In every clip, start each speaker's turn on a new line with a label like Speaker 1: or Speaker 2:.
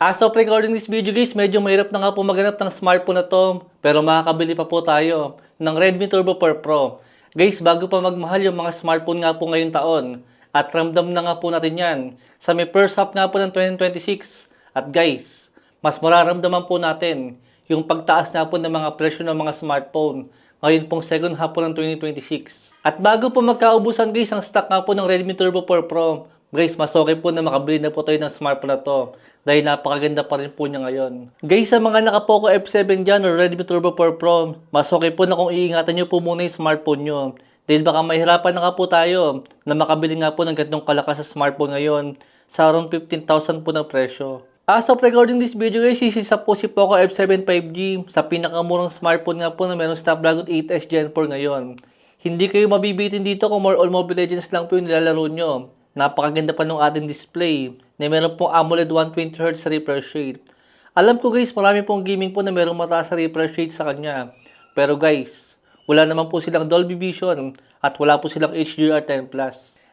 Speaker 1: As of recording this video guys, medyo mahirap na nga po maghanap ng smartphone na to. Pero makakabili pa po tayo ng Redmi Turbo 4 Pro. Guys, bago pa magmahal yung mga smartphone nga po ngayong taon. At ramdam na nga po natin yan sa may first half nga po ng 2026. At guys, mas mararamdaman po natin yung pagtaas na po ng mga presyo ng mga smartphone ngayon pong second half po ng 2026. At bago po magkaubusan guys ang stock nga po ng Redmi Turbo 4 Pro, guys, mas okay po na makabili na po tayo ng smartphone na to. Dahil napakaganda pa rin po niya ngayon. Guys, sa mga naka-Poco F7 dyan or Redmi Turbo 4 Pro, mas okay po na kung iingatan nyo po muna yung smartphone nyo. Dahil baka mahirapan na nga po tayo na makabili nga po ng ganitong kalakas sa smartphone ngayon sa around 15,000 po na presyo. As of recording this video guys, isisa po si Poco F7 5G sa pinakamurang smartphone nga po na meron Snapdragon 8S Gen 4 ngayon. Hindi kayo mabibitin dito kung more on Mobile Legends lang po yung nilalaro nyo. Napakaganda pa nung ating display na meron pong AMOLED 120Hz refresh rate. Alam ko guys, marami pong gaming po na merong mataas sa refresh rate sa kanya. Pero guys, wala naman po silang Dolby Vision at wala po silang HDR10+.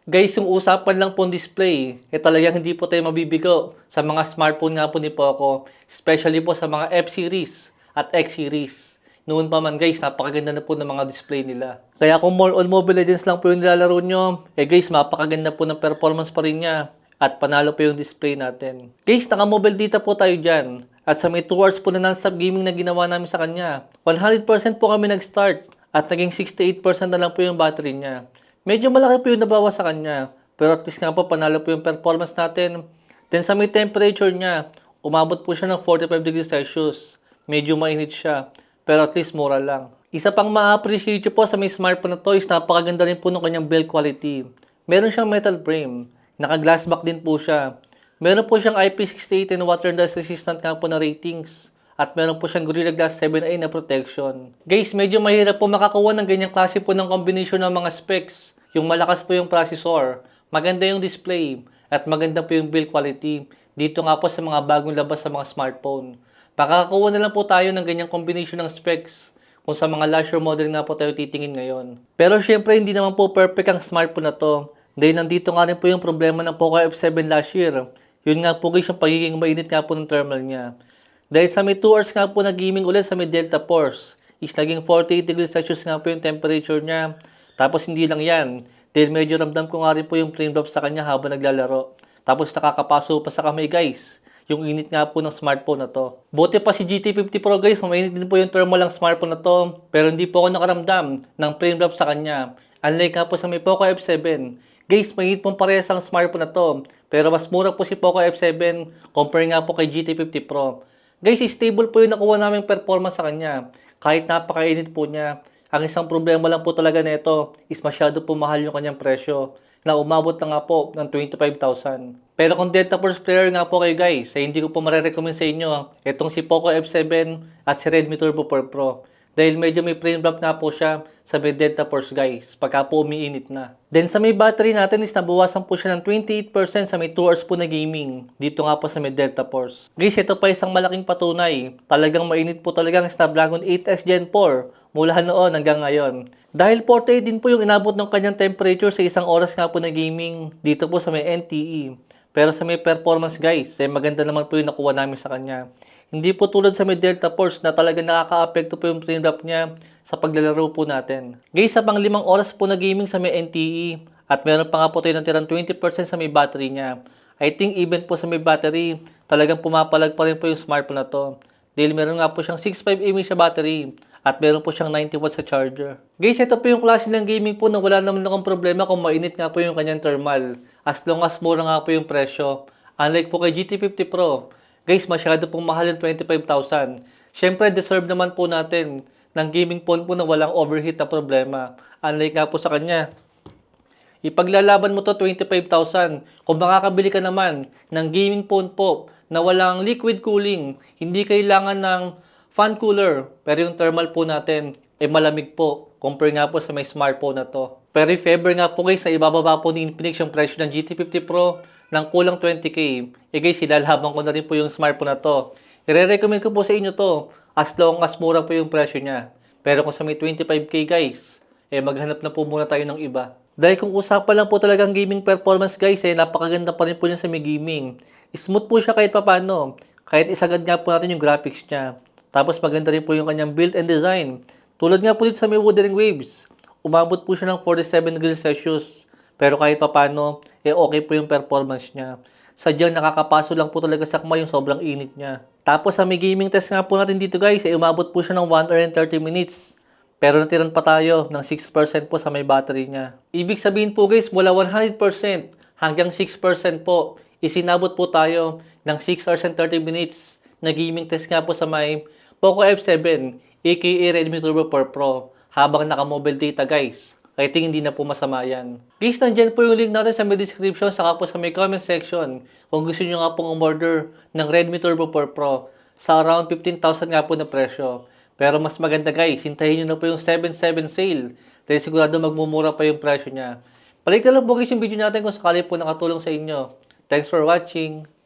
Speaker 1: Guys, yung usapan lang pong display, talagang hindi po tayo mabibigo sa mga smartphone nga po ni Poco, especially po sa mga F-series at X-series. Noon pa man guys, napakaganda na po ng mga display nila. Kaya kung more on Mobile Legends lang po yung nilalaro nyo, guys, mapakaganda po ng performance pa rin niya. At panalo po yung display natin. Guys, naka-mobile data po tayo dyan. At sa may 2 hours po na non-stop gaming na ginawa namin sa kanya, 100% po kami nag-start. At naging 68% na lang po yung battery niya. Medyo malaki po yung nabawas sa kanya. Pero at least nga po panalo po yung performance natin. Then sa may temperature niya, umabot po siya ng 45 degrees Celsius. Medyo mainit siya. Pero at least mura lang. Isa pang ma-appreciate po sa may smartphone na to is napakaganda rin po ng kanyang build quality. Meron siyang metal frame. Naka-glass back din po siya. Meron po siyang IP68 and water and dust resistant nga po na ratings. At meron po siyang Gorilla Glass 7a na protection. Guys, medyo mahirap po makakuha ng ganyang klase po ng combination ng mga specs. Yung malakas po yung processor, maganda yung display, at maganda po yung build quality. Dito nga po sa mga bagong labas sa mga smartphone. Makakakuha na lang po tayo ng ganyang combination ng specs kung sa mga lasher model nga po tayo titingin ngayon. Pero syempre hindi naman po perfect ang smartphone na to. Dahil nandito nga rin po yung problema ng Poco F7 last year. Yun nga po guys yung pagiging mainit nga po ng thermal niya. Dahil sa may 2 hours nga po na gaming ulit sa may Delta Force, is naging 48 degrees Celsius nga po yung temperature niya. Tapos hindi lang yan. Dahil medyo ramdam ko nga rin po yung frame drop sa kanya habang naglalaro. Tapos nakakapaso pa sa kamay guys. Yung init nga po ng smartphone na to. Buti pa si GT50 Pro guys, mainit din po yung thermal ng smartphone na to. Pero hindi po ako nakaramdam ng frame drop sa kanya. Unlike nga po sa may Poco F7. Guys, mahigit pong parehas ang smartphone na to. Pero mas mura po si Poco F7 compare nga po kay GT50 Pro. Guys, stable po yung nakuha naming performance sa kanya. Kahit napakainit po niya. Ang isang problema lang po talaga nito is masyado po mahal yung kanyang presyo. Na umabot na nga po ng 25,000. Pero kung Delta Force player nga po kayo guys, ay hindi ko po marirecommend sa inyo itong si Poco F7 at si Redmi Turbo 4 Pro. Dahil medyo may frame drop nga po siya sa may Delta Force guys, pagka po umiinit na. Then sa may battery natin is nabawasan po siya ng 28% sa may 2 hours po na gaming. Dito nga po sa may Delta Force. Guys, ito pa isang malaking patunay. Talagang mainit po talaga ang Snapdragon 8S Gen 4 mula noon hanggang ngayon. Dahil 48 din po yung inabot ng kanyang temperature sa isang oras nga po na gaming dito po sa may NTE. Pero sa may performance guys, maganda naman po yung nakuha namin sa kanya. Hindi po tulad sa may Delta Force na talaga nakaka-apekto po yung frame drop niya sa paglalaro po natin. Guys, sa pang 5 oras po na gaming sa may NTE at meron pa nga po tayo ng tirang 20% sa may battery niya. I think even po sa may battery, talagang pumapalag pa rin po yung smartphone na to. Dahil meron nga po siyang 6.5 mAh siya battery at meron po siyang 90 watts sa charger. Guys, ito po yung klase ng gaming po na wala naman akong problema kung mainit nga po yung kanyang thermal. As long as mura nga po yung presyo. Unlike po kay GT50 Pro, guys, masyado pong mahal yung 25,000. Siyempre, deserve naman po natin ng gaming phone po na walang overheat na problema. Unlike nga po sa kanya. Ipaglalaban mo to 25,000. Kung makakabili ka naman ng gaming phone po na walang liquid cooling, hindi kailangan ng fan cooler, pero yung thermal po natin malamig po. Compare nga po sa may smartphone na to. Pero if ever nga po guys, na ibababa po ni Infinix yung presyo ng GT50 Pro ng kulang 20k, guys, ilalhabang ko na rin po yung smartphone na to. I-recommend ko po sa inyo to as long as mura po yung presyo niya. Pero kung sa may 25k guys, maghanap na po muna tayo ng iba. Dahil kung usapan lang po talagang gaming performance guys, napakaganda pa rin po niya sa may gaming. Smooth po siya kahit papano. Kahit isagad nga po natin yung graphics niya. Tapos maganda rin po yung kanyang build and design. Tulad nga po dito sa may Wuthering Waves, umabot po siya ng 47 degrees Celsius. Pero kahit papano, okay po yung performance niya. Sadyang nakakapaso lang po talaga sa kamay yung sobrang init niya. Tapos sa may gaming test nga po natin dito guys, umabot po siya ng 1 hour and 30 minutes. Pero natiran pa tayo ng 6% po sa may battery niya. Ibig sabihin po guys, mula 100% hanggang 6% po, isinabot po tayo ng 6 hours and 30 minutes na gaming test nga po sa may Poco F7 aka Redmi Turbo 4 Pro habang naka-mobile data guys. I think hindi na po masama yan. Guys, nandyan po yung link natin sa may description saka po sa may comment section kung gusto nyo nga pong umorder ng Redmi Turbo 4 Pro sa around 15,000 nga po na presyo. Pero mas maganda guys, hintayin nyo na po yung 7/7 sale dahil sigurado magmumura pa yung presyo niya. Balik na lang po guys yung video natin kung sakali po nakatulong sa inyo. Thanks for watching!